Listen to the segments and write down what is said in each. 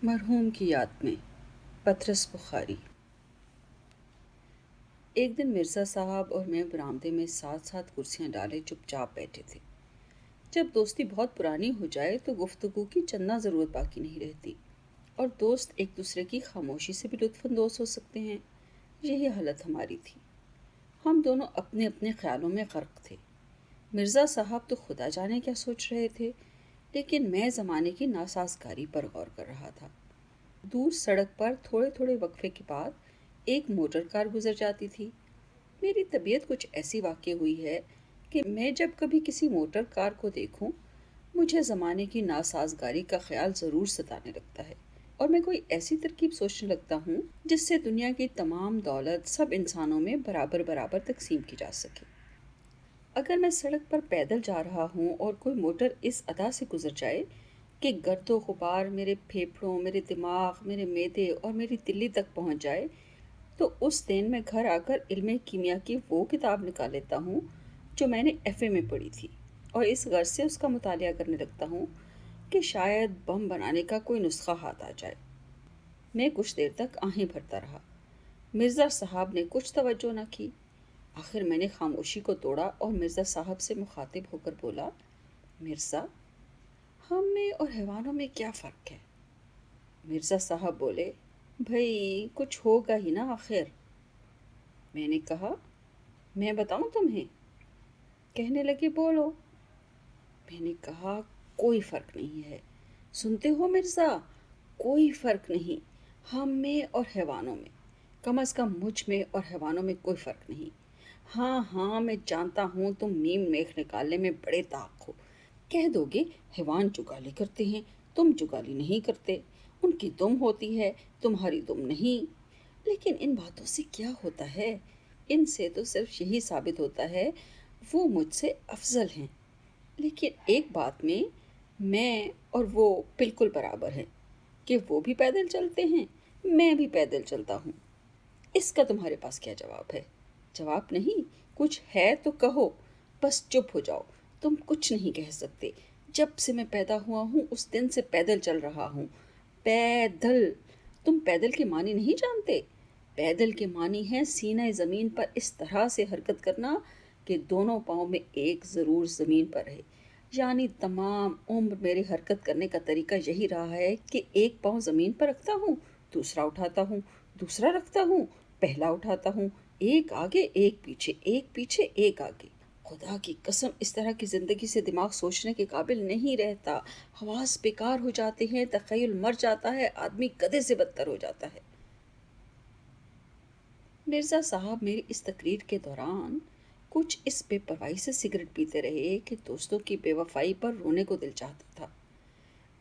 مرحوم کی یاد میں پطرس بخاری۔ ایک دن مرزا صاحب اور میں برآمدے میں ساتھ ساتھ کرسیاں ڈالے چپ چاپ بیٹھے تھے۔ جب دوستی بہت پرانی ہو جائے تو گفتگو کی چندنا ضرورت باقی نہیں رہتی اور دوست ایک دوسرے کی خاموشی سے بھی لطف اندوز ہو سکتے ہیں۔ یہی حالت ہماری تھی۔ ہم دونوں اپنے اپنے خیالوں میں غرق تھے۔ مرزا صاحب تو خدا جانے کیا سوچ رہے تھے، لیکن میں زمانے کی ناسازگاری پر غور کر رہا تھا۔ دور سڑک پر تھوڑے تھوڑے وقفے کے بعد ایک موٹر کار گزر جاتی تھی۔ میری طبیعت کچھ ایسی واقع ہوئی ہے کہ میں جب کبھی کسی موٹر کار کو دیکھوں مجھے زمانے کی ناسازگاری کا خیال ضرور ستانے لگتا ہے اور میں کوئی ایسی ترکیب سوچنے لگتا ہوں جس سے دنیا کی تمام دولت سب انسانوں میں برابر برابر تقسیم کی جا سکے۔ اگر میں سڑک پر پیدل جا رہا ہوں اور کوئی موٹر اس ادا سے گزر جائے کہ گرد و غبار میرے پھیپھڑوں، میرے دماغ، میرے معدے اور میری تلی تک پہنچ جائے تو اس دن میں گھر آ کر علم کیمیا کی وہ کتاب نکال لیتا ہوں جو میں نے ایف اے میں پڑھی تھی اور اس غرض سے اس کا مطالعہ کرنے لگتا ہوں کہ شاید بم بنانے کا کوئی نسخہ ہاتھ آ جائے۔ میں کچھ دیر تک آہیں بھرتا رہا۔ مرزا صاحب نے کچھ توجہ نہ کی۔ آخر میں نے خاموشی کو توڑا اور مرزا صاحب سے مخاطب ہو کر بولا، مرزا، ہم میں اور حیوانوں میں کیا فرق ہے؟ مرزا صاحب بولے، بھئی کچھ ہوگا ہی نا آخر۔ میں نے کہا، میں بتاؤں تمہیں؟ کہنے لگے، بولو۔ میں نے کہا، کوئی فرق نہیں ہے۔ سنتے ہو مرزا، کوئی فرق نہیں، ہم میں اور حیوانوں میں، کم از کم مجھ میں اور حیوانوں میں کوئی فرق نہیں۔ ہاں ہاں، میں جانتا ہوں تم میم میخ نکالنے میں بڑے طاق ہو۔ کہہ دو گے حیوان جگالی کرتے ہیں، تم جگالی نہیں کرتے، ان کی دم ہوتی ہے، تمہاری دم نہیں۔ لیکن ان باتوں سے کیا ہوتا ہے؟ ان سے تو صرف یہی ثابت ہوتا ہے وہ مجھ سے افضل ہیں۔ لیکن ایک بات میں اور وہ بالکل برابر ہیں کہ وہ بھی پیدل چلتے ہیں، میں بھی پیدل چلتا ہوں۔ اس کا تمہارے پاس کیا جواب ہے؟ جواب نہیں، کچھ ہے تو کہو، بس چپ ہو جاؤ۔ تم کچھ نہیں کہہ سکتے۔ جب سے میں پیدا ہوا ہوں اس دن سے پیدل چل رہا ہوں۔ پیدل! تم پیدل کے معنی نہیں جانتے؟ پیدل کے معنی ہے سینہ زمین پر اس طرح سے حرکت کرنا کہ دونوں پاؤں میں ایک ضرور زمین پر رہے۔ یعنی تمام عمر میرے حرکت کرنے کا طریقہ یہی رہا ہے کہ ایک پاؤں زمین پر رکھتا ہوں، دوسرا اٹھاتا ہوں، دوسرا رکھتا ہوں، پہلا اٹھاتا ہوں، ایک آگے ایک پیچھے، ایک پیچھے ایک آگے۔ خدا کی قسم اس طرح کی زندگی سے دماغ سوچنے کے قابل نہیں رہتا، حواس بیکار ہو جاتے ہیں، تخیل مر جاتا ہے، آدمی گدھے سے بدتر ہو جاتا ہے۔ مرزا صاحب میری اس تقریر کے دوران کچھ اس بے پرواہی سے سگریٹ پیتے رہے کہ دوستوں کی بے وفائی پر رونے کو دل چاہتا تھا۔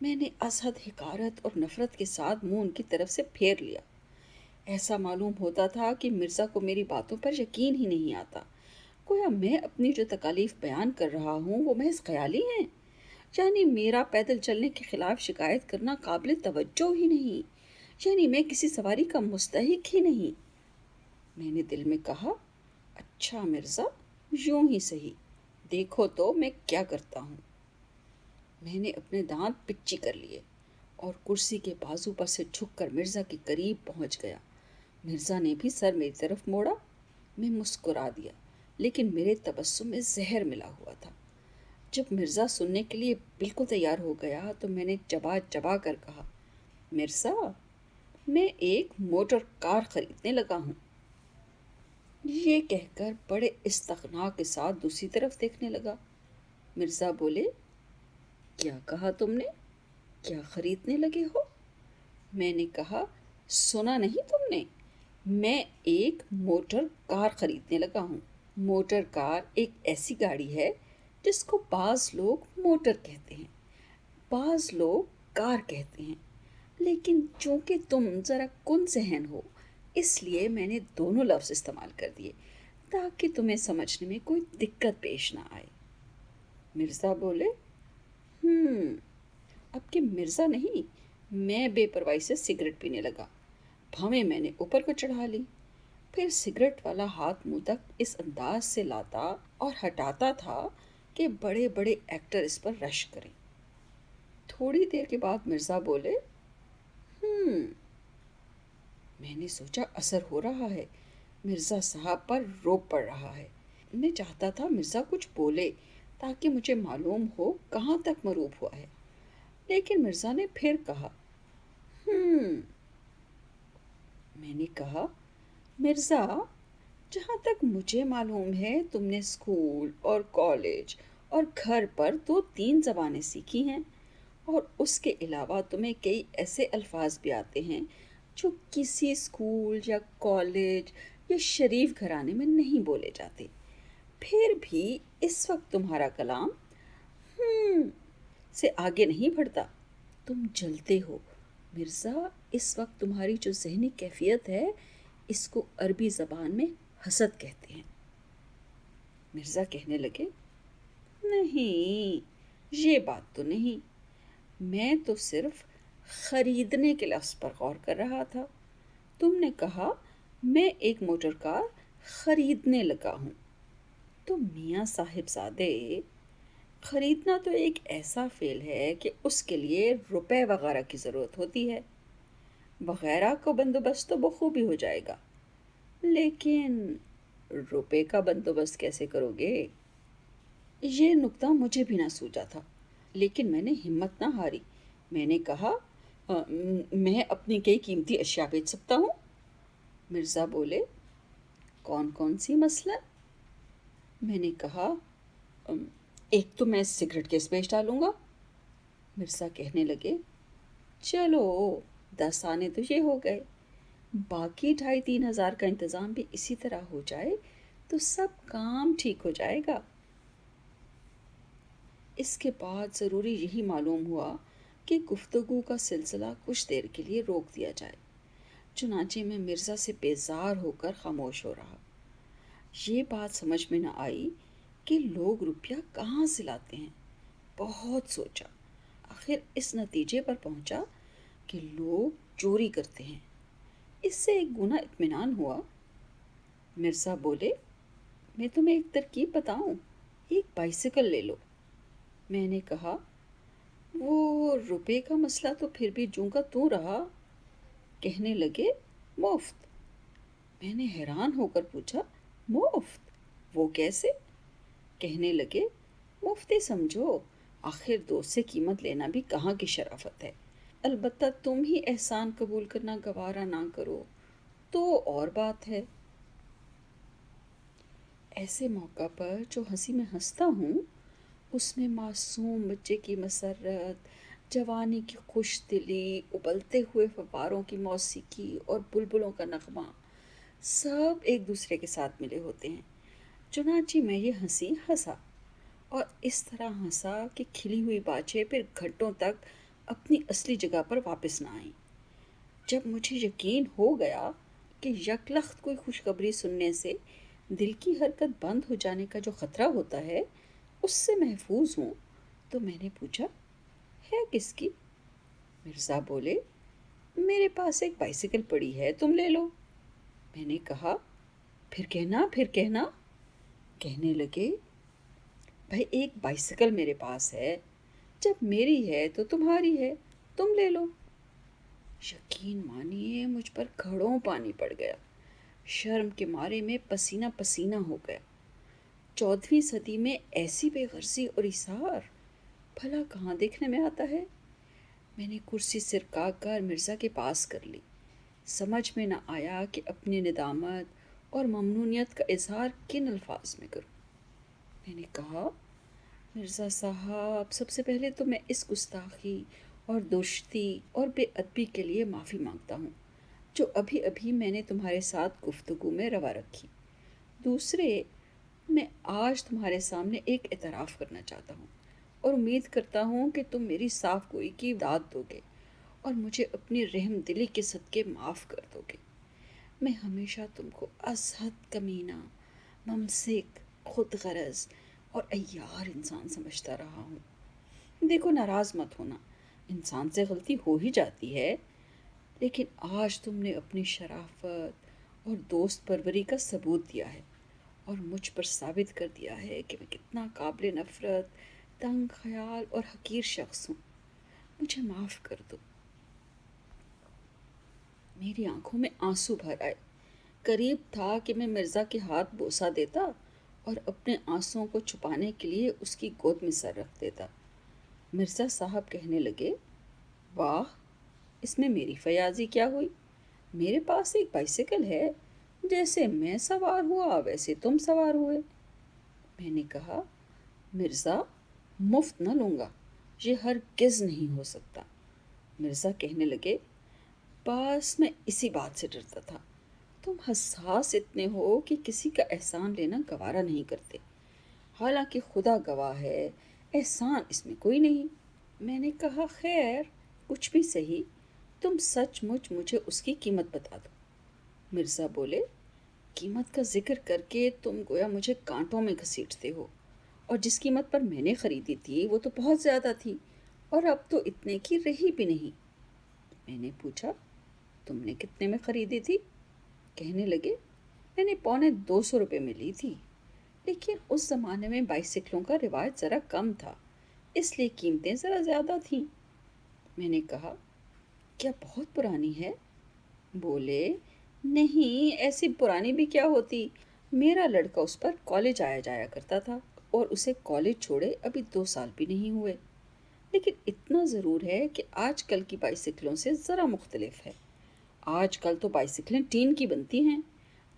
میں نے ازحد حقارت اور نفرت کے ساتھ منہ ان کی طرف سے پھیر لیا۔ ایسا معلوم ہوتا تھا کہ مرزا کو میری باتوں پر یقین ہی نہیں آتا، گویا میں اپنی جو تکالیف بیان کر رہا ہوں وہ محض خیالی ہیں، یعنی میرا پیدل چلنے کے خلاف شکایت کرنا قابل توجہ ہی نہیں، یعنی میں کسی سواری کا مستحق ہی نہیں۔ میں نے دل میں کہا، اچھا مرزا، یوں ہی صحیح، دیکھو تو میں کیا کرتا ہوں۔ میں نے اپنے دانت پچی کر لیے اور کرسی کے بازو پر سے جھک کر مرزا کے قریب پہنچ گیا۔ مرزا نے بھی سر میری طرف موڑا۔ میں مسکرا دیا، لیکن میرے تبسم میں زہر ملا ہوا تھا۔ جب مرزا سننے کے لیے بالکل تیار ہو گیا تو میں نے چبا چبا کر کہا، مرزا، میں ایک موٹر کار خریدنے لگا ہوں۔ یہ کہہ کر بڑے استغنا کے ساتھ دوسری طرف دیکھنے لگا۔ مرزا بولے، کیا کہا تم نے؟ کیا خریدنے لگے ہو؟ میں نے کہا، سنا نہیں تم نے؟ میں ایک موٹر کار خریدنے لگا ہوں۔ موٹر کار ایک ایسی گاڑی ہے جس کو بعض لوگ موٹر کہتے ہیں، بعض لوگ کار کہتے ہیں، لیکن چونکہ تم ذرا کن ذہن ہو اس لیے میں نے دونوں لفظ استعمال کر دیے تاکہ تمہیں سمجھنے میں کوئی دقت پیش نہ آئے۔ مرزا بولے، اب کہ مرزا نہیں، میں بے پرواہی سے سگریٹ پینے لگا۔ بھویں میں نے اوپر کو چڑھا لی، پھر سگریٹ والا ہاتھ منہ تک اس انداز سے لاتا اور ہٹاتا تھا کہ بڑے بڑے ایکٹر اس پر رش کریں۔ تھوڑی دیر کے بعد مرزا بولے، ہم میں نے سوچا اثر ہو رہا ہے، مرزا صاحب پر روب پڑ رہا ہے۔ میں چاہتا تھا مرزا کچھ بولے تاکہ مجھے معلوم ہو کہاں تک مروب ہوا ہے، لیکن مرزا نے پھر کہا ہم میں نے کہا مرزا، جہاں تک مجھے معلوم ہے تم نے اسکول اور کالج اور گھر پر 2-3 زبانیں سیکھی ہیں، اور اس کے علاوہ تمہیں کئی ایسے الفاظ بھی آتے ہیں جو کسی اسکول یا کالج یا شریف گھرانے میں نہیں بولے جاتے۔ پھر بھی اس وقت تمہارا کلام ہم سے آگے نہیں بڑھتا، تم جلتے ہو۔ مرزا، اس وقت تمہاری جو ذہنی کیفیت ہے اس کو عربی زبان میں حسد کہتے ہیں۔ مرزا کہنے لگے نہیں، یہ بات تو نہیں، میں تو صرف خریدنے کے لفظ پر غور کر رہا تھا۔ تم نے کہا میں ایک موٹر کار خریدنے لگا ہوں، تو میاں صاحب زادے، خریدنا تو ایک ایسا فعل ہے کہ اس کے لیے روپے وغیرہ کی ضرورت ہوتی ہے، وغیرہ کا بندوبست تو بخوبی ہو جائے گا، لیکن روپے کا بندوبست کیسے کرو گے؟ یہ نکتہ مجھے بھی نہ سوچا تھا، لیکن میں نے ہمت نہ ہاری۔ میں نے کہا میں اپنی کئی قیمتی اشیاء بیچ سکتا ہوں۔ مرزا بولے کون کون سی مثلاً؟ میں نے کہا ایک تو میں سگریٹ کیس بیچ ڈالوں گا۔ مرزا کہنے لگے چلو 10 آنے تو یہ ہو گئے، باقی 2,500-3,000 کا انتظام بھی اسی طرح ہو جائے تو سب کام ٹھیک ہو جائے گا۔ اس کے بعد ضروری یہی معلوم ہوا کہ گفتگو کا سلسلہ کچھ دیر کے لیے روک دیا جائے، چنانچہ میں مرزا سے بیزار ہو کر خاموش ہو رہا۔ یہ بات سمجھ میں نہ آئی کہ لوگ روپیہ کہاں سے لاتے ہیں۔ بہت سوچا، آخر اس نتیجے پر پہنچا کہ لوگ چوری کرتے ہیں۔ اس سے ایک گنا اطمینان ہوا۔ مرزا بولے میں تمہیں ایک ترکیب بتاؤں، ایک بائیسیکل لے لو۔ میں نے کہا وہ روپے کا مسئلہ تو پھر بھی جوں کا توں رہا۔ کہنے لگے مفت۔ میں نے حیران ہو کر پوچھا مفت؟ وہ کیسے؟ کہنے لگے مفتی سمجھو، آخر دوست سے قیمت لینا بھی کہاں کی شرافت ہے، البتہ تم ہی احسان قبول کرنا گوارا نہ کرو تو اور بات ہے۔ ایسے موقع پر جو ہنسی میں ہنستا ہوں اس میں معصوم بچے کی مسرت، جوانی کی خوش دلی، ابلتے ہوئے فواروں کی موسیقی اور بلبلوں کا نغمہ سب ایک دوسرے کے ساتھ ملے ہوتے ہیں۔ چنانچہ میں یہ ہنسا اور اس طرح ہنسا کہ کھلی ہوئی باچھیں پھر گھنٹوں تک اپنی اصلی جگہ پر واپس نہ آئیں۔ جب مجھے یقین ہو گیا کہ یکلخت کوئی خوشخبری سننے سے دل کی حرکت بند ہو جانے کا جو خطرہ ہوتا ہے اس سے محفوظ ہوں، تو میں نے پوچھا ہے کس کی؟ مرزا بولے میرے پاس ایک بائیسیکل پڑی ہے، تم لے لو۔ میں نے کہا پھر کہنا۔ کہنے لگے بھائی ایک بائیسیکل میرے پاس ہے، جب میری ہے تو تمہاری ہے، تم لے لو۔ یقین مانیے مجھ پر گھڑوں پانی پڑ گیا، شرم کے مارے میں پسینہ پسینہ ہو گیا۔ 14ویں صدی میں ایسی بے غرضی اور ایثار بھلا کہاں دیکھنے میں آتا ہے؟ میں نے کرسی سرکا کر مرزا کے پاس کر لی۔ سمجھ میں نہ آیا کہ اپنی ندامت اور ممنونیت کا اظہار کن الفاظ میں کروں۔ میں نے کہا مرزا صاحب، سب سے پہلے تو میں اس گستاخی اور دوستی اور بے ادبی کے لیے معافی مانگتا ہوں جو ابھی ابھی میں نے تمہارے ساتھ گفتگو میں روا رکھی۔ دوسرے، میں آج تمہارے سامنے ایک اعتراف کرنا چاہتا ہوں اور امید کرتا ہوں کہ تم میری صاف گوئی کی داد دو گے اور مجھے اپنی رحم دلی کے صدقے معاف کر دو گے۔ میں ہمیشہ تم کو ازحد کمینہ، ممسک، خود غرض اور عیار انسان سمجھتا رہا ہوں۔ دیکھو ناراض مت ہونا، انسان سے غلطی ہو ہی جاتی ہے، لیکن آج تم نے اپنی شرافت اور دوست پروری کا ثبوت دیا ہے اور مجھ پر ثابت کر دیا ہے کہ میں کتنا قابل نفرت، تنگ خیال اور حقیر شخص ہوں۔ مجھے معاف کر دو۔ میری آنکھوں میں آنسو بھر آئے۔ قریب تھا کہ میں مرزا کے ہاتھ بوسہ دیتا اور اپنے آنسوؤں کو چھپانے کے لیے اس کی گود میں سر رکھ دیتا۔ مرزا صاحب کہنے لگے، واہ، اس میں میری فیاضی کیا ہوئی؟ میرے پاس ایک بائیسیکل ہے، جیسے میں سوار ہوا ویسے تم سوار ہوئے۔ میں نے کہا، مرزا، مفت نہ لوں گا، یہ ہرگز نہیں ہو سکتا۔ مرزا کہنے لگے، بس میں اسی بات سے ڈرتا تھا، تم حساس اتنے ہو کہ کسی کا احسان لینا گوارا نہیں کرتے، حالانکہ خدا گواہ ہے احسان اس میں کوئی نہیں۔ میں نے کہا، خیر کچھ بھی صحیح، تم سچ مچ مجھے اس کی قیمت بتا دو۔ مرزا بولے، قیمت کا ذکر کر کے تم گویا مجھے کانٹوں میں گھسیٹتے ہو، اور جس قیمت پر میں نے خریدی تھی وہ تو بہت زیادہ تھی، اور اب تو اتنے کی رہی بھی نہیں۔ میں نے پوچھا، تم نے کتنے میں خریدی تھی؟ کہنے لگے، میں نے 250 میں لی تھی، لیکن اس زمانے میں بائیسکلوں کا رواج ذرا کم تھا، اس لیے قیمتیں ذرا زیادہ تھیں۔ میں نے کہا، کیا بہت پرانی ہے؟ بولے، نہیں، ایسی پرانی بھی کیا ہوتی، میرا لڑکا اس پر کالج آیا جایا کرتا تھا، اور اسے کالج چھوڑے ابھی 2 سال بھی نہیں ہوئے۔ لیکن اتنا ضرور ہے کہ آج کل کی بائیسکلوں سے ذرا مختلف ہے۔ آج کل تو بائیسکلیں ٹین کی بنتی ہیں،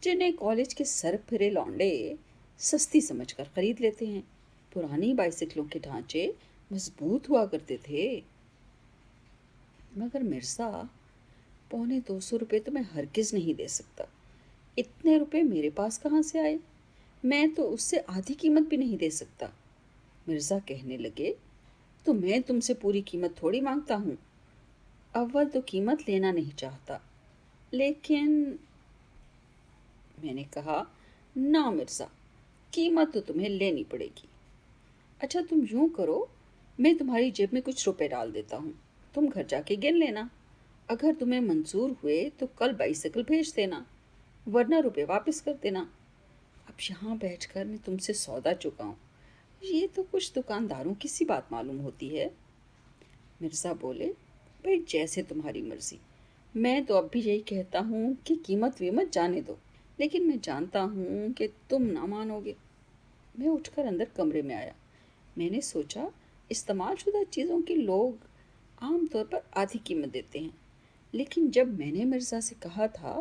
جنہیں کالج کے سر پھرے لونڈے سستی سمجھ کر خرید لیتے ہیں۔ پرانی بائیسکلوں کے ڈھانچے مضبوط ہوا کرتے تھے۔ مگر مرزا، 250 تو میں ہرگز نہیں دے سکتا۔ اتنے روپے میرے پاس کہاں سے آئے؟ میں تو اس سے آدھی قیمت بھی نہیں دے سکتا۔ مرزا کہنے لگے، تو میں تم سے پوری قیمت تھوڑی مانگتا ہوں۔ اول تو قیمت لینا نہیں چاہتا، لیکن میں نے کہا، نہ مرزا، قیمت تو تمہیں لینی پڑے گی۔ اچھا تم یوں کرو، میں تمہاری جیب میں کچھ روپے ڈال دیتا ہوں، تم گھر جا کے گن لینا، اگر تمہیں منظور ہوئے تو کل بائیسکل بھیج دینا، ورنہ روپے واپس کر دینا۔ اب یہاں بیٹھ کر میں تم سے سودا چکاؤں، یہ تو کچھ دکانداروں کی سی بات معلوم ہوتی ہے۔ مرزا بولے، بھئی جیسے تمہاری مرضی، میں تو اب بھی یہی کہتا ہوں کہ قیمت ویمت جانے دو، لیکن میں جانتا ہوں کہ تم نہ مانو گے۔ میں اٹھ کر اندر کمرے میں آیا۔ میں نے سوچا، استعمال شدہ چیزوں کے لوگ عام طور پر آدھی قیمت دیتے ہیں، لیکن جب میں نے مرزا سے کہا تھا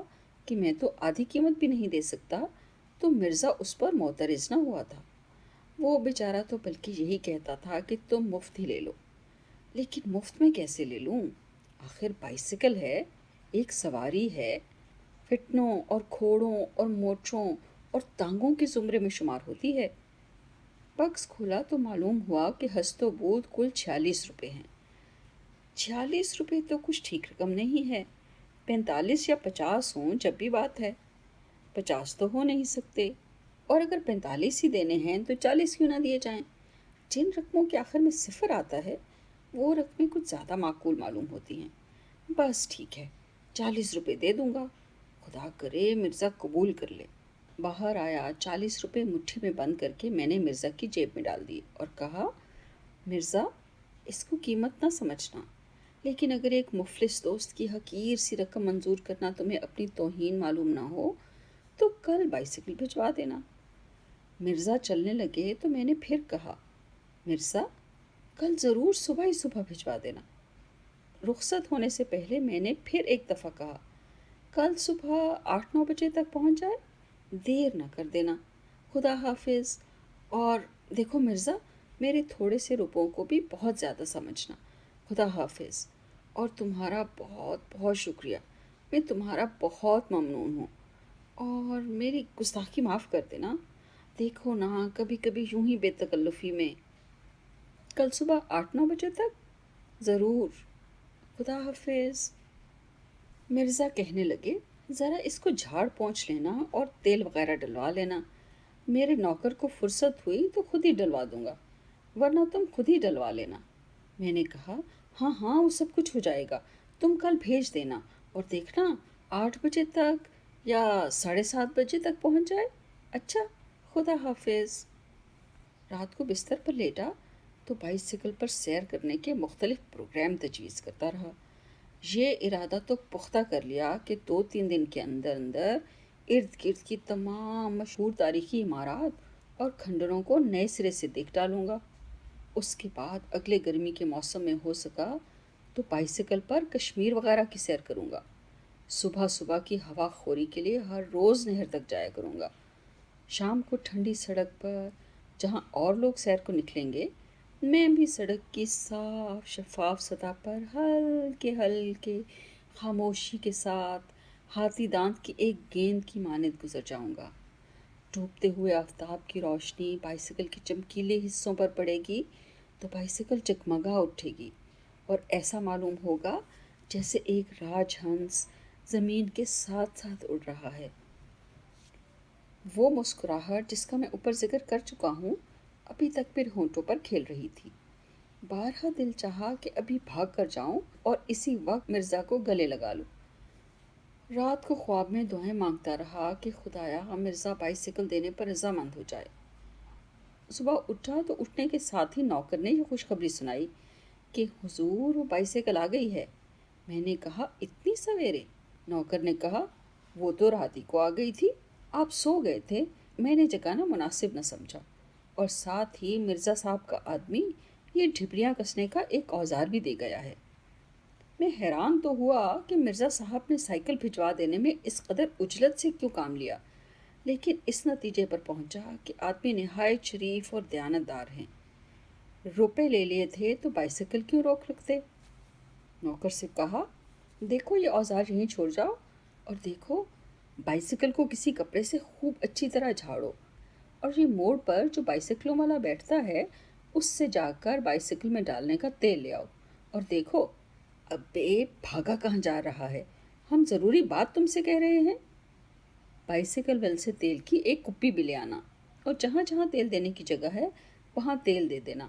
کہ میں تو آدھی قیمت بھی نہیں دے سکتا، تو مرزا اس پر معترض نہ ہوا تھا۔ وہ بیچارہ تو بلکہ یہی کہتا تھا کہ تم مفت ہی لے لو۔ لیکن مفت میں کیسے لے لوں؟ آخر بائیسکل ہے، ایک سواری ہے، فتنوں اور کھوڑوں اور موچھوں اور ٹانگوں کے زمرے میں شمار ہوتی ہے۔ بکس کھولا تو معلوم ہوا کہ ہست و بود کل 46 روپے ہیں۔ 46 روپے تو کچھ ٹھیک رقم نہیں ہے، 45 یا 50 ہوں جب بھی بات ہے، 50 تو ہو نہیں سکتے، اور اگر 45 ہی دینے ہیں تو 40 کیوں نہ دیے جائیں؟ جن رقموں کے آخر میں صفر آتا ہے وہ رقمیں کچھ زیادہ معقول معلوم ہوتی ہیں۔ بس ٹھیک ہے، 40 روپے دے دوں گا، خدا کرے مرزا قبول کر لے۔ باہر آیا، 40 روپے مٹھی میں بند کر کے میں نے مرزا کی جیب میں ڈال دیے اور کہا، مرزا، اس کو قیمت نہ سمجھنا، لیکن اگر ایک مفلس دوست کی حقیر سی رقم منظور کرنا تمہیں اپنی توہین معلوم نہ ہو تو کل بائیسکل بھجوا دینا۔ مرزا چلنے لگے تو میں نے پھر کہا، مرزا، کل ضرور صبح ہی صبح بھجوا دینا۔ رخصت ہونے سے پہلے میں نے پھر ایک دفعہ کہا، کل صبح 8-9 بجے تک پہنچ جائے، دیر نہ کر دینا، خدا حافظ۔ اور دیکھو مرزا، میرے تھوڑے سے روپوں کو بھی بہت زیادہ سمجھنا، خدا حافظ۔ اور تمہارا بہت بہت شکریہ، میں تمہارا بہت ممنون ہوں، اور میری گستاخی معاف کر دینا، دیکھو نا کبھی کبھی یوں ہی بے تکلفی میں۔ کل صبح 8-9 بجے تک ضرور، خدا حافظ۔ مرزا کہنے لگے، ذرا اس کو جھاڑ پونچھ لینا اور تیل وغیرہ ڈلوا لینا، میرے نوکر کو فرصت ہوئی تو خود ہی ڈلوا دوں گا، ورنہ تم خود ہی ڈلوا لینا۔ میں نے کہا، ہاں ہاں وہ سب کچھ ہو جائے گا، تم کل بھیج دینا، اور دیکھنا 8 بجے تک یا 7:30 بجے تک پہنچ جائے۔ اچھا، خدا حافظ۔ رات کو بستر پر لیٹا تو بائیسکل پر سیر کرنے کے مختلف پروگرام تجویز کرتا رہا۔ یہ ارادہ تو پختہ کر لیا کہ 2-3 دن کے اندر اندر ارد گرد کی تمام مشہور تاریخی عمارات اور کھنڈروں کو نئے سرے سے دیکھ ڈالوں گا۔ اس کے بعد اگلے گرمی کے موسم میں ہو سکا تو بائیسیکل پر کشمیر وغیرہ کی سیر کروں گا۔ صبح صبح کی ہوا خوری کے لیے ہر روز نہر تک جایا کروں گا۔ شام کو ٹھنڈی سڑک پر جہاں اور لوگ سیر کو نکلیں گے، میں بھی سڑک کی صاف شفاف سطح پر ہلکے ہلکے خاموشی کے ساتھ ہاتھی دانت کی ایک گیند کی مانند گزر جاؤں گا۔ ڈوبتے ہوئے آفتاب کی روشنی بائیسیکل کے چمکیلے حصوں پر پڑے گی تو بائیسیکل جگمگا اٹھے گی اور ایسا معلوم ہوگا جیسے ایک راج ہنس زمین کے ساتھ ساتھ اڑ رہا ہے۔ وہ مسکراہٹ جس کا میں اوپر ذکر کر چکا ہوں ابھی تک میرے ہونٹوں پر کھیل رہی تھی۔ بارہا دل چاہا کہ ابھی بھاگ کر جاؤں اور اسی وقت مرزا کو گلے لگا لوں۔ رات کو خواب میں دعائیں مانگتا رہا کہ خدایا مرزا بائیسیکل دینے پر رضامند ہو جائے۔ صبح اٹھا تو اٹھنے کے ساتھ ہی نوکر نے یہ خوشخبری سنائی کہ حضور وہ بائیسیکل آ گئی ہے۔ میں نے کہا اتنی سویرے؟ نوکر نے کہا وہ تو رات ہی کو آ گئی تھی، آپ سو گئے تھے، میں نے جگانا مناسب نہ سمجھا، اور ساتھ ہی مرزا صاحب کا آدمی یہ ڈھبریاں کسنے کا ایک اوزار بھی دے گیا ہے۔ میں حیران تو ہوا کہ مرزا صاحب نے سائیکل بھجوا دینے میں اس قدر عجلت سے کیوں کام لیا، لیکن اس نتیجے پر پہنچا کہ آدمی نہایت شریف اور دیانتدار ہیں۔ روپے لے لیے تھے تو بائیسیکل کیوں روک رکھتے؟ نوکر سے کہا دیکھو یہ اوزار یہیں چھوڑ جاؤ، اور دیکھو بائیسیکل کو کسی کپڑے سے خوب اچھی طرح جھاڑو، اور یہ موڑ پر جو بائیسیکلوں والا بیٹھتا ہے اس سے جا کر بائیسیکل میں ڈالنے کا تیل لے آؤ، اور دیکھو ابے بھاگا کہاں جا رہا ہے، ہم ضروری بات تم سے کہہ رہے ہیں۔ بائیسیکل ویل سے تیل کی ایک کپی بھی لے آنا، اور جہاں جہاں تیل دینے کی جگہ ہے وہاں تیل دے دینا،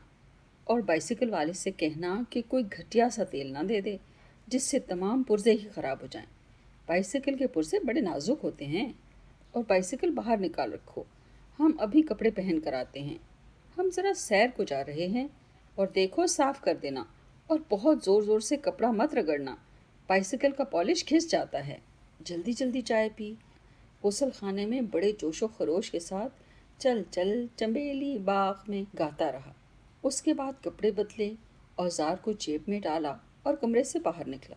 اور بائیسیکل والے سے کہنا کہ کوئی گھٹیا سا تیل نہ دے دے جس سے تمام پرزے ہی خراب ہو جائیں۔ بائیسیکل کے پرزے بڑے نازک ہوتے ہیں، اور بائیسیکل باہر نکال رکھو، ہم ابھی کپڑے پہن کر آتے ہیں، ہم ذرا سیر کو جا رہے ہیں، اور دیکھو صاف کر دینا، اور بہت زور زور سے کپڑا مت رگڑنا، بائیسیکل کا پالش گھس جاتا ہے۔ جلدی جلدی چائے پی، غسل خانے میں بڑے جوش و خروش کے ساتھ چل چل چنبیلی باغ میں گاتا رہا۔ اس کے بعد کپڑے بدلے، اوزار کو جیب میں ڈالا اور کمرے سے باہر نکلا۔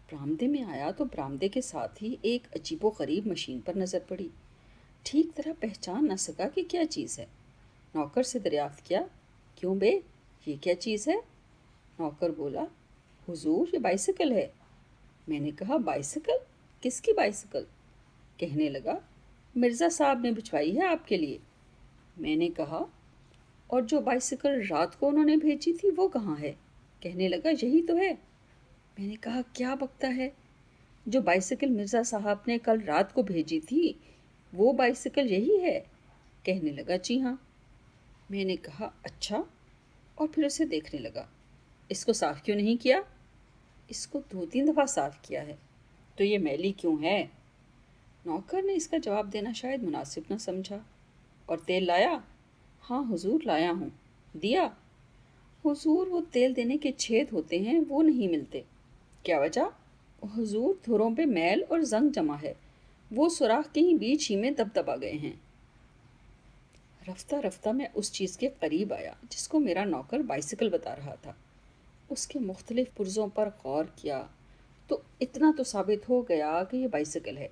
برآمدے میں آیا تو برآمدے کے ساتھ ہی ایک عجیب و غریب مشین پر نظر پڑی۔ ٹھیک طرح پہچان نہ سکا کہ کیا چیز ہے۔ نوکر سے دریافت کیا کیوں بے یہ کیا چیز ہے؟ نوکر بولا حضور یہ بائیسیکل ہے۔ میں نے کہا بائیسیکل؟ کس کی بائیسیکل؟ کہنے لگا مرزا صاحب نے بھجوائی ہے آپ کے لیے۔ میں نے کہا اور جو بائیسیکل رات کو انہوں نے بھیجی تھی وہ کہاں ہے؟ کہنے لگا یہی تو ہے۔ میں نے کہا کیا بکتا ہے؟ جو بائیسیکل مرزا صاحب نے کل رات کو بھیجی تھی وہ بائیسیکل یہی ہے؟ کہنے لگا جی ہاں۔ میں نے کہا اچھا، اور پھر اسے دیکھنے لگا۔ اس کو صاف کیوں نہیں کیا؟ اس کو 2-3 دفعہ صاف کیا ہے۔ تو یہ میلی کیوں ہے؟ نوکر نے اس کا جواب دینا شاید مناسب نہ سمجھا۔ اور تیل لایا؟ ہاں حضور لایا ہوں۔ دیا؟ حضور وہ تیل دینے کے چھید ہوتے ہیں وہ نہیں ملتے۔ کیا وجہ؟ حضور دھروں پہ میل اور زنگ جمع ہے، وہ سوراخ کہیں بیچ ہی میں دب دبا گئے ہیں۔ رفتہ رفتہ میں اس چیز کے قریب آیا جس کو میرا نوکر بائیسیکل بتا رہا تھا۔ اس کے مختلف پرزوں پر غور کیا تو اتنا تو ثابت ہو گیا کہ یہ بائیسیکل ہے،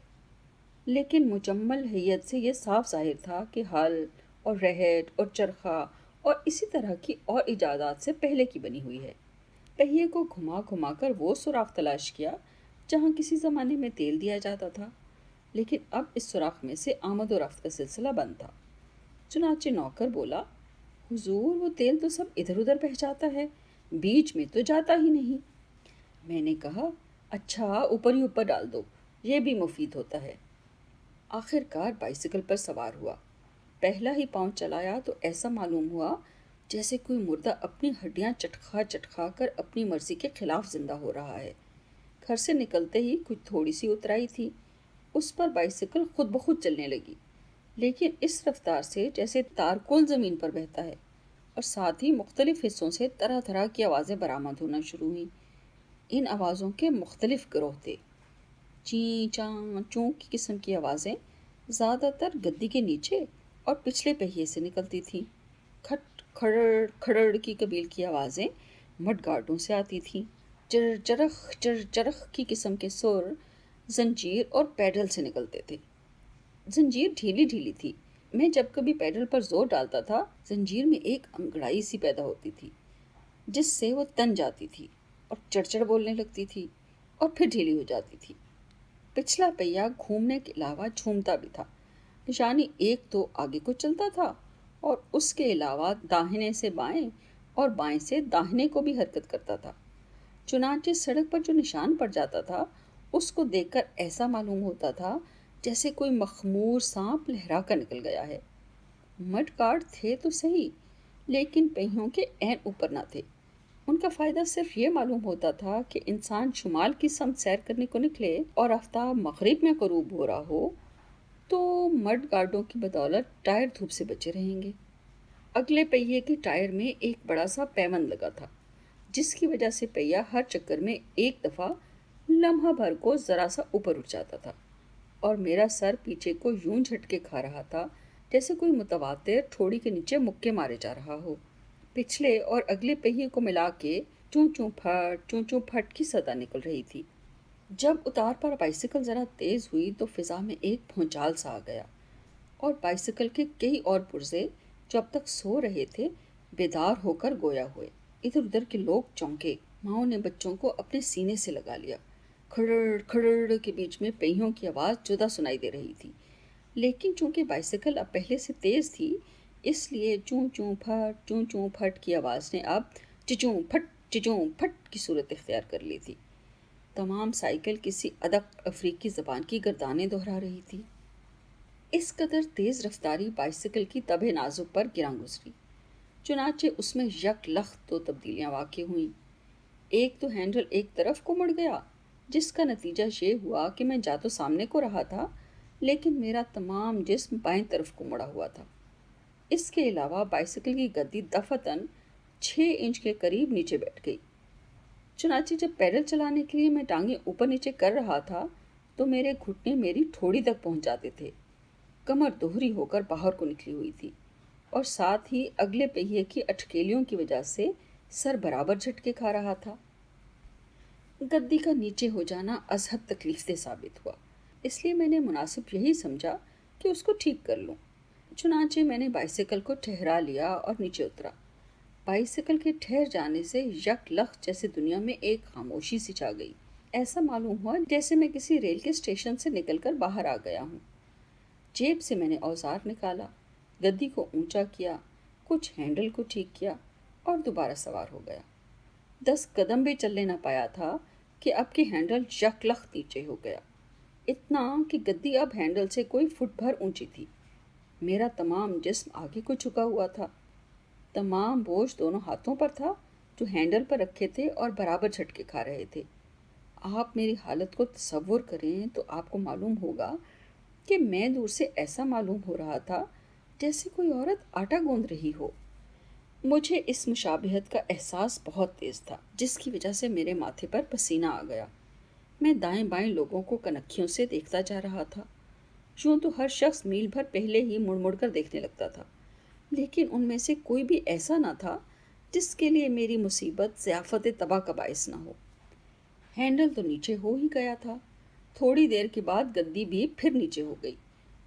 لیکن مجمل ہیئت سے یہ صاف ظاہر تھا کہ ہل اور رہٹ اور چرخہ اور اسی طرح کی اور ایجادات سے پہلے کی بنی ہوئی ہے۔ پہیے کو گھما گھما کر وہ سوراخ تلاش کیا جہاں کسی زمانے میں تیل دیا جاتا تھا، لیکن اب اس سوراخ میں سے آمد و رفت کا سلسلہ بند تھا۔ چنانچہ نوکر بولا حضور وہ تیل تو سب ادھر ادھر بہہ جاتا ہے، بیچ میں تو جاتا ہی نہیں۔ میں نے کہا اچھا اوپر ہی اوپر ڈال دو، یہ بھی مفید ہوتا ہے۔ آخر کار بائیسیکل پر سوار ہوا۔ پہلا ہی پاؤں چلایا تو ایسا معلوم ہوا جیسے کوئی مردہ اپنی ہڈیاں چٹکھا چٹکھا کر اپنی مرضی کے خلاف زندہ ہو رہا ہے۔ گھر سے نکلتے ہی کچھ تھوڑی سی اترائی تھی، اس پر بائیسیکل خود بخود چلنے لگی، لیکن اس رفتار سے جیسے تارکول زمین پر بہتا ہے، اور ساتھ ہی مختلف حصوں سے طرح طرح کی آوازیں برآمد ہونا شروع ہوئیں۔ ان آوازوں کے مختلف گروہ تھے۔ چیں چاں چوں کی قسم کی آوازیں زیادہ تر گدی کے نیچے اور پچھلے پہیے سے نکلتی تھیں۔ کھٹ کھڑڑ کھڑڑ کی قبیل کی آوازیں مڈ گارڈوں سے آتی تھیں۔ چر چرخ کی قسم کے سر زنجیر اور پیڈل سے نکلتے تھے۔ زنجیر ڈھیلی ڈھیلی تھی۔ میں جب کبھی پیڈل پر زور ڈالتا تھا، زنجیر میں ایک انگڑائی سی پیدا ہوتی تھی جس سے وہ تن جاتی تھی اور چڑچڑ بولنے لگتی تھی اور پھر ڈھیلی ہو جاتی تھی۔ پچھلا پہیا گھومنے کے علاوہ جھومتا بھی تھا، یعنی ایک تو آگے کو چلتا تھا اور اس کے علاوہ داہنے سے بائیں اور بائیں سے داہنے کو بھی حرکت کرتا تھا۔ چنانچہ سڑک پر جو نشان پڑ جاتا تھا اس کو دیکھ کر ایسا معلوم ہوتا تھا جیسے کوئی مخمور سانپ لہرا کر نکل گیا ہے۔ مڈ گارڈ تھے تو صحیح، لیکن پہیوں کے عین اوپر نہ تھے۔ ان کا فائدہ صرف یہ معلوم ہوتا تھا کہ انسان شمال کی سمت سیر کرنے کو نکلے اور آفتاب مغرب میں غروب ہو رہا ہو تو مڈ گارڈوں کی بدولت ٹائر دھوپ سے بچے رہیں گے۔ اگلے پہیے کے ٹائر میں ایک بڑا سا پیوند لگا تھا جس کی وجہ سے پہیا ہر چکر میں ایک دفعہ لمحہ بھر کو ذرا سا اوپر اٹھ جاتا تھا اور میرا سر پیچھے کو یوں جھٹکے کھا رہا تھا جیسے کوئی متواتر ٹھوڑی کے نیچے مکے مارے جا رہا ہو۔ پچھلے اور اگلے پہیے کو ملا کے چوں چوں پھٹ کی صدا نکل رہی تھی۔ جب اتار پر بائیسیکل ذرا تیز ہوئی تو فضا میں ایک بھونچال سا آ گیا اور بائیسیکل کے کئی اور پرزے جو اب تک سو رہے تھے بیدار ہو کر گویا ہوئے۔ ادھر ادھر کے لوگ چونکے، ماؤں نے بچوں کو اپنے سینے سے لگا لیا۔ کھڑڑ کھڑڑ کے بیچ میں پہیوں کی آواز جدا سنائی دے رہی تھی، لیکن چونکہ بائیسیکل اب پہلے سے تیز تھی اس لیے چوں چوں پھٹ کی آواز نے اب چچوں پھٹ کی صورت اختیار کر لی تھی۔ تمام سائیکل کسی ادق افریقی زبان کی گردانیں دہرا رہی تھی۔ اس قدر تیز رفتاری بائیسیکل کی تبِ نازک پر گراں گزری، چنانچہ اس میں یک لخت دو تبدیلیاں واقع ہوئیں۔ ایک تو ہینڈل ایک طرف کو مڑ گیا، جس کا نتیجہ یہ ہوا کہ میں جا تو سامنے کو رہا تھا لیکن میرا تمام جسم بائیں طرف کو مڑا ہوا تھا۔ اس کے علاوہ بائیسیکل کی گدی دفعتاً 6 انچ کے قریب نیچے بیٹھ گئی۔ چنانچہ جب پیڈل چلانے کے لیے میں ٹانگیں اوپر نیچے کر رہا تھا تو میرے گھٹنے میری ٹھوڑی تک پہنچ جاتے تھے۔ کمر دوہری ہو کر باہر کو نکلی ہوئی تھی اور ساتھ ہی اگلے پہیے کی اٹکیلیوں کی وجہ سے سر برابر جھٹکے کھا رہا تھا۔ گدی کا نیچے ہو جانا از حد تکلیف دہ ثابت ہوا، اس لیے میں نے مناسب یہی سمجھا کہ اس کو ٹھیک کر لوں۔ چنانچہ میں نے بائیسیکل کو ٹھہرا لیا اور نیچے اترا۔ بائیسیکل کے ٹھہر جانے سے یک لخت جیسے دنیا میں ایک خاموشی سی چھا گئی۔ ایسا معلوم ہوا جیسے میں کسی ریل کے اسٹیشن سے نکل کر باہر آ گیا ہوں۔ جیب سے میں نے اوزار نکالا، گدی کو اونچا کیا، کچھ ہینڈل کو ٹھیک کیا اور دوبارہ سوار ہو گیا۔ 10 قدم بھی چلنے نہ پایا تھا کہ اب کی ہینڈل یک لخت نیچے ہو گیا، اتنا کہ گدی اب ہینڈل سے کوئی فٹ بھر اونچی تھی۔ میرا تمام جسم آگے کو جھکا ہوا تھا، تمام بوجھ دونوں ہاتھوں پر تھا جو ہینڈل پر رکھے تھے اور برابر جھٹکے کھا رہے تھے۔ آپ میری حالت کو تصور کریں تو آپ کو معلوم ہوگا کہ میں دور سے ایسا معلوم ہو رہا تھا جیسے کوئی عورت آٹا گوندھ رہی ہو۔ مجھے اس مشابہت کا احساس بہت تیز تھا جس کی وجہ سے میرے ماتھے پر پسینہ آ گیا۔ میں دائیں بائیں لوگوں کو کنکھیوں سے دیکھتا جا رہا تھا، یوں تو ہر شخص میل بھر پہلے ہی مڑ مڑ کر دیکھنے لگتا تھا، لیکن ان میں سے کوئی بھی ایسا نہ تھا جس کے لیے میری مصیبت ضیافت تباہ کا باعث نہ ہو۔ ہینڈل تو نیچے ہو ہی گیا تھا، تھوڑی دیر کے بعد گدی بھی پھر نیچے ہو گئی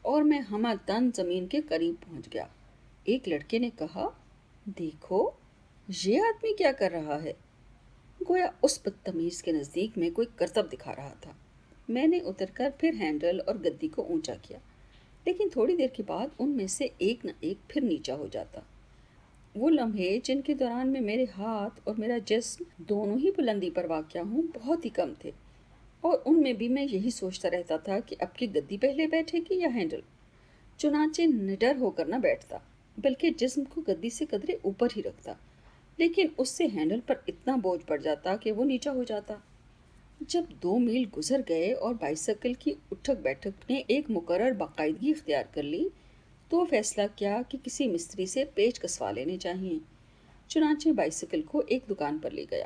اور میں ہمہ تن زمین کے قریب پہنچ گیا۔ ایک لڑکے نے کہا، دیکھو یہ آدمی کیا کر رہا ہے، گویا اس بدتمیز کے نزدیک میں کوئی کرتب دکھا رہا تھا۔ میں نے اتر کر پھر ہینڈل اور گدی کو اونچا کیا، لیکن تھوڑی دیر کے بعد ان میں سے ایک نہ ایک پھر نیچا ہو جاتا۔ وہ لمحے جن کے دوران میں میرے ہاتھ اور میرا جسم دونوں ہی بلندی پر واقع ہوں بہت ہی کم تھے، اور ان میں بھی میں یہی سوچتا رہتا تھا کہ اب کی گدی پہلے بیٹھے گی یا ہینڈل۔ چنانچہ نڈر ہو کر نہ بیٹھتا بلکہ جسم کو گدی سے قدرے اوپر ہی رکھتا، لیکن اس سے ہینڈل پر اتنا بوجھ پڑ جاتا کہ وہ نیچا ہو جاتا۔ جب 2 میل گزر گئے اور بائیسیکل کی اٹھک بیٹھک نے ایک مقرر باقاعدگی اختیار کر لی تو فیصلہ کیا کہ کسی مستری سے پیچ کسوا لینے چاہئیں۔ چنانچہ بائیسیکل کو ایک دکان پر لے گیا۔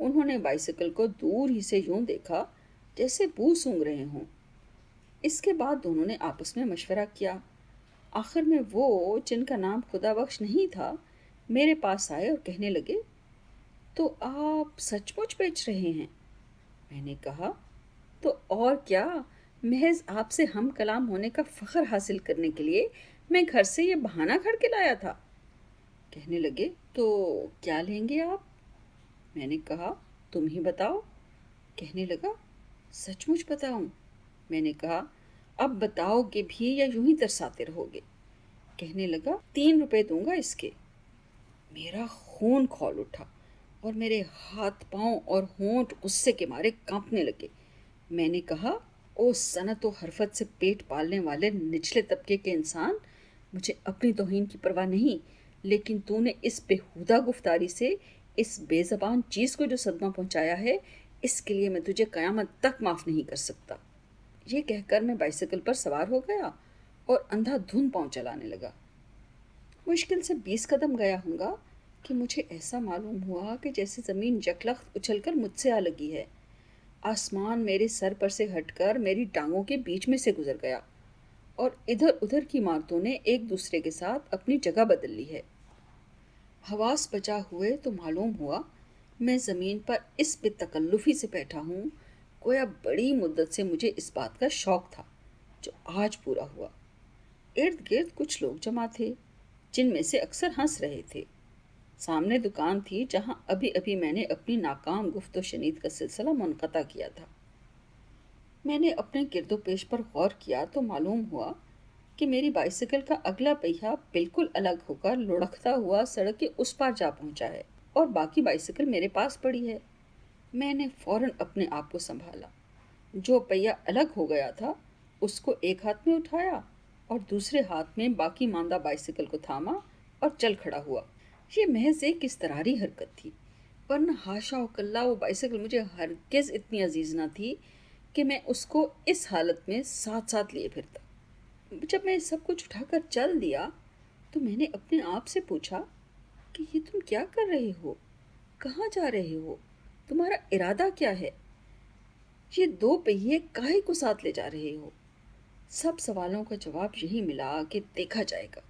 انہوں نے بائسیکل کو دور ہی سے یوں دیکھا جیسے بو سونگھ رہے ہوں۔ اس کے بعد دونوں نے آپس میں مشورہ کیا۔ آخر میں وہ، جن کا نام خدا بخش نہیں تھا، میرے پاس آئے اور کہنے لگے، تو آپ سچ مچ بیچ رہے ہیں؟ میں نے کہا، تو اور کیا، محض آپ سے ہم کلام ہونے کا فخر حاصل کرنے کے لیے میں گھر سے یہ بہانہ کھڑ کے لایا تھا۔ کہنے لگے، تو کیا لیں گے آپ؟ میں نے کہا، تم ہی بتاؤ۔ کہنے لگا، سچ مچ بتاؤں؟ میں نے کہا، اب بتاؤ گے بھی یا یوں ہی ترساتے رہو گے؟ کہنے لگا، 3 روپے دوں گا اس کے۔ میرا خون کھول اٹھا اور میرے ہاتھ پاؤں اور ہونٹ غصے کے مارے کانپنے لگے۔ میں نے کہا، او صنعت و حرفت سے پیٹ پالنے والے نچلے طبقے کے انسان، مجھے اپنی توہین کی پرواہ نہیں، لیکن تو نے اس بےہودہ گفتاری سے اس بے زبان چیز کو جو صدمہ پہنچایا ہے، اس کے لیے میں تجھے قیامت تک معاف نہیں کر سکتا۔ یہ کہہ کر میں بائسیکل پر سوار ہو گیا اور اندھا دھند پاؤں چلانے لگا۔ مشکل سے 20 قدم گیا ہوں گا کہ مجھے ایسا معلوم ہوا کہ جیسے زمین یکلخت اچھل کر مجھ سے آ لگی ہے۔ آسمان میرے سر پر سے ہٹ کر میری ٹانگوں کے بیچ میں سے گزر گیا اور ادھر ادھر کی عمارتوں نے ایک دوسرے کے ساتھ اپنی جگہ بدل لی ہے۔ حواس بچا ہوئے تو معلوم ہوا میں زمین پر اس بے تکلفی سے بیٹھا ہوں گویا بڑی مدت سے مجھے اس بات کا شوق تھا، جو آج پورا ہوا۔ ارد گرد کچھ لوگ جمع تھے، جن میں سے اکثر ہنس رہے تھے۔ سامنے دکان تھی جہاں ابھی ابھی میں نے اپنی ناکام گفت و شنید کا سلسلہ منقطع کیا تھا۔ میں نے اپنے گرد و پیش پر غور کیا تو معلوم ہوا کہ میری بائسیکل کا اگلا پہیہ بالکل الگ ہو کر لڑکتا ہوا سڑک کے اس پار جا پہنچا ہے اور باقی بائسیکل میرے پاس پڑی ہے۔ میں نے فوراً اپنے آپ کو سنبھالا۔ جو پہیہ الگ ہو گیا تھا اس کو ایک ہاتھ میں اٹھایا اور دوسرے ہاتھ میں باقی ماندہ بائسیکل کو تھاما اور چل کھڑا ہوا۔ یہ محض ایک اضطراری حرکت تھی، ورنہ حاشا و کلّا وہ بائسیکل مجھے ہرگز اتنی عزیز نہ تھی کہ میں اس کو اس حالت میں ساتھ ساتھ لیے پھرتا۔ جب میں سب کچھ اٹھا کر چل دیا تو میں نے اپنے آپ سے پوچھا کہ یہ تم کیا کر رہے ہو؟ کہاں جا رہے ہو؟ تمہارا ارادہ کیا ہے؟ یہ 2 پہیے کاہے کو ساتھ لے جا رہے ہو؟ سب سوالوں کا جواب یہی ملا کہ دیکھا جائے گا۔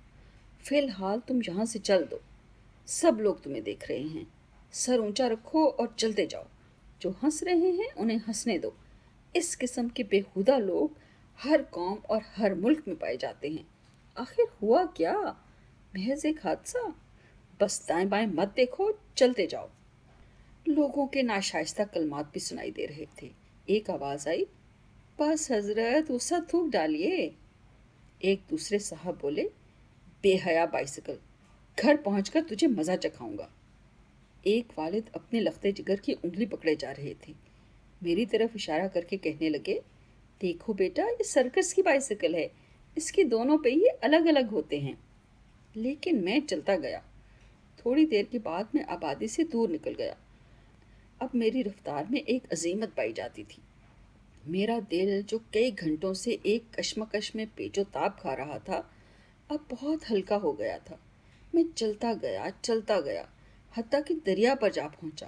فی الحال تم یہاں سے چل دو، سب لوگ تمہیں دیکھ رہے ہیں، سر اونچا رکھو اور چلتے جاؤ۔ جو ہنس رہے ہیں انہیں ہنسنے دو۔ اس قسم کے بےہودہ لوگ ہر قوم اور ہر ملک میں پائے جاتے ہیں۔ آخر ہوا کیا؟ محض ایک حادثہ۔ بس دائیں بائیں مت دیکھو، چلتے جاؤ۔ لوگوں کے ناشائستہ کلمات بھی سنائی دے رہے تھے۔ ایک آواز آئی، بس حضرت غصہ تھوک ڈالیے۔ ایک دوسرے صاحب بولے، بے حیا بائسیکل، گھر پہنچ کر تجھے مزہ چکھاؤں گا۔ ایک والد اپنے لختے جگر کی انگلی پکڑے جا رہے تھے، میری طرف اشارہ کر کے کہنے لگے، دیکھو بیٹا، یہ سرکس کی بائسیکل ہے، اس کے دونوں پہیے الگ الگ ہوتے ہیں۔ لیکن میں چلتا گیا۔ تھوڑی دیر کے بعد میں آبادی سے دور نکل گیا۔ اب میری رفتار میں ایک عزیمت پائی جاتی تھی۔ میرا دل جو کئی گھنٹوں سے ایک کشمکش میں پیچ و تاب کھا رہا تھا، اب بہت ہلکا ہو گیا تھا۔ میں چلتا گیا، حتیٰ کہ دریا پر جا پہنچا۔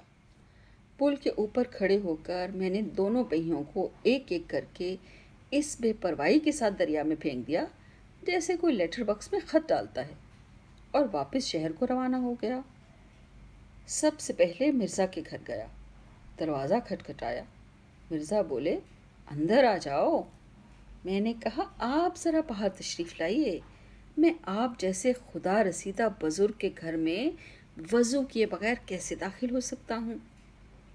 پل کے اوپر کھڑے ہو کر میں نے دونوں پہیوں کو ایک ایک کر کے اس بے پرواہی کے ساتھ دریا میں پھینک دیا جیسے کوئی لیٹر باکس میں خط ڈالتا ہے، اور واپس شہر کو روانہ ہو گیا۔ سب سے پہلے مرزا کے گھر گیا۔ دروازہ کھٹکھٹایا۔ مرزا بولے، اندر آ جاؤ۔ میں نے کہا، آپ ذرا باہر تشریف لائیے، میں آپ جیسے خدا رسیدہ بزرگ کے گھر میں وضو کیے بغیر کیسے داخل ہو سکتا ہوں؟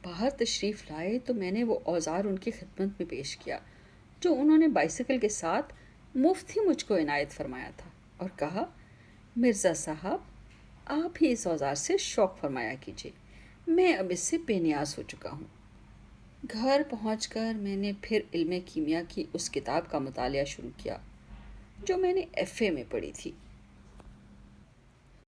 باہر تشریف لائے تو میں نے وہ اوزار ان کی خدمت میں پیش کیا جو انہوں نے بائسیکل کے ساتھ مفت ہی مجھ کو عنایت فرمایا تھا، اور کہا، مرزا صاحب، آپ ہی اس اوزار سے شوق فرمایا کیجیے، میں اب اس سے بے نیاز ہو چکا ہوں۔ گھر پہنچ کر میں نے پھر علم کیمیا کی اس کتاب کا مطالعہ شروع کیا جو میں نے ایف اے میں پڑھی تھی۔